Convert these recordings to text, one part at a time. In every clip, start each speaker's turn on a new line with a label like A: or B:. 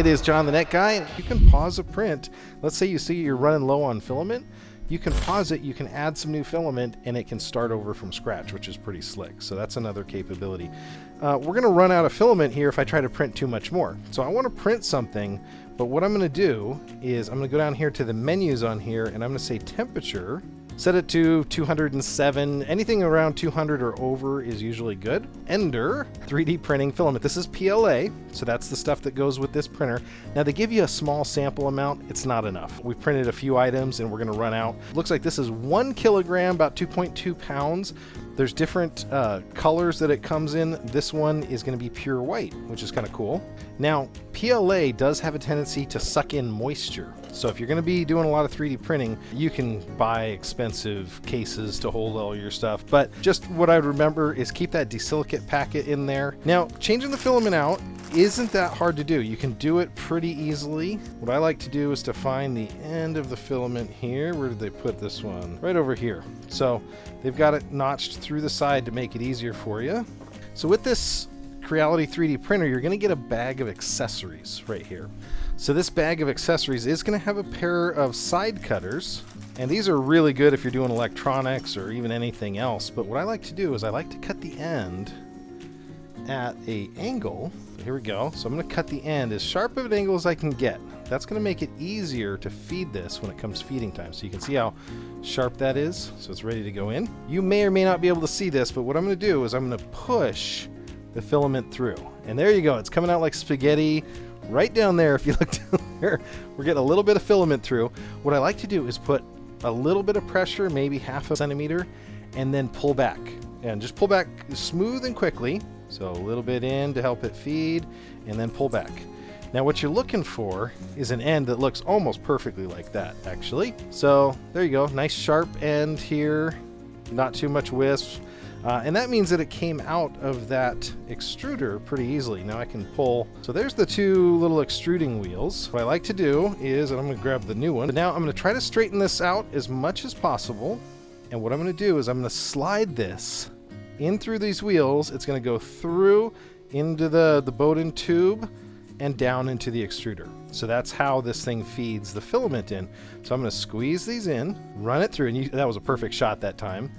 A: it is John the Net Guy. You can pause a print. Let's say you see you're running low on filament. You can pause it, you can add some new filament, and it can start over from scratch, which is pretty slick. So that's another capability. We're going to run out of filament here if I try to print too much more. So I want to print something, but what I'm going to do is I'm going to go down here to the menus on here, and I'm going to say temperature. Set it to 207. Anything around 200 or over is usually good. Ender 3D printing filament. This is PLA, so that's the stuff that goes with this printer. Now they give you a small sample amount. It's not enough. We've printed a few items and we're going to run out. Looks like this is 1 kilogram, about 2.2 pounds. There's different colors that it comes in. This one is going to be pure white, which is kind of cool. Now, PLA does have a tendency to suck in moisture. So if you're going to be doing a lot of 3D printing, you can buy expensive cases to hold all your stuff. But just what I would remember is keep that desilicate packet in there. Now, changing the filament out isn't that hard to do. You can do it pretty easily. What I like to do is to find the end of the filament here. Where did they put this one? Right over here. So they've got it notched through the side to make it easier for you. So with this Creality 3D printer, you're going to get a bag of accessories right here. So this bag of accessories is going to have a pair of side cutters, and these are really good if you're doing electronics or even anything else. But what I like to do is I like to cut the end at an angle. Here we go. So I'm going to cut the end as sharp of an angle as I can get. That's going to make it easier to feed this when it comes feeding time. So you can see how sharp that is. So it's ready to go in. You may or may not be able to see this, but what I'm going to do is I'm going to push the filament through. And there you go. It's coming out like spaghetti right down there. If you look down there, we're getting a little bit of filament through. What I like to do is put a little bit of pressure, maybe half a centimeter, and then pull back. And just pull back smooth and quickly. So a little bit in to help it feed, and then pull back. Now what you're looking for is an end that looks almost perfectly like that, actually. So there you go, nice sharp end here, not too much wisp. And that means that it came out of that extruder pretty easily. Now I can pull. So there's the two little extruding wheels. What I like to do is, and I'm going to grab the new one. But now I'm going to try to straighten this out as much as possible. And what I'm going to do is I'm going to slide this in through these wheels. It's going to go through into the Bowden tube and down into the extruder. So that's how this thing feeds the filament in. So I'm going to squeeze these in, run it through, and that was a perfect shot that time.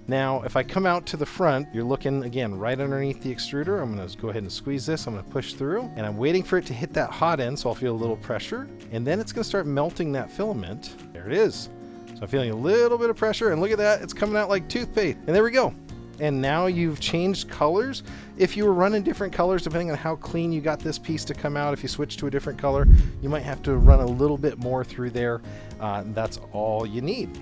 A: Now, if I come out to the front, you're looking, again, right underneath the extruder. I'm going to go ahead and squeeze this. I'm going to push through, and I'm waiting for it to hit that hot end, so I'll feel a little pressure, and then it's going to start melting that filament. There it is. So I'm feeling a little bit of pressure, and look at that. It's coming out like toothpaste. And there we go. And now you've changed colors. If you were running different colors, depending on how clean you got this piece to come out, if you switch to a different color, you might have to run a little bit more through there. That's all you need.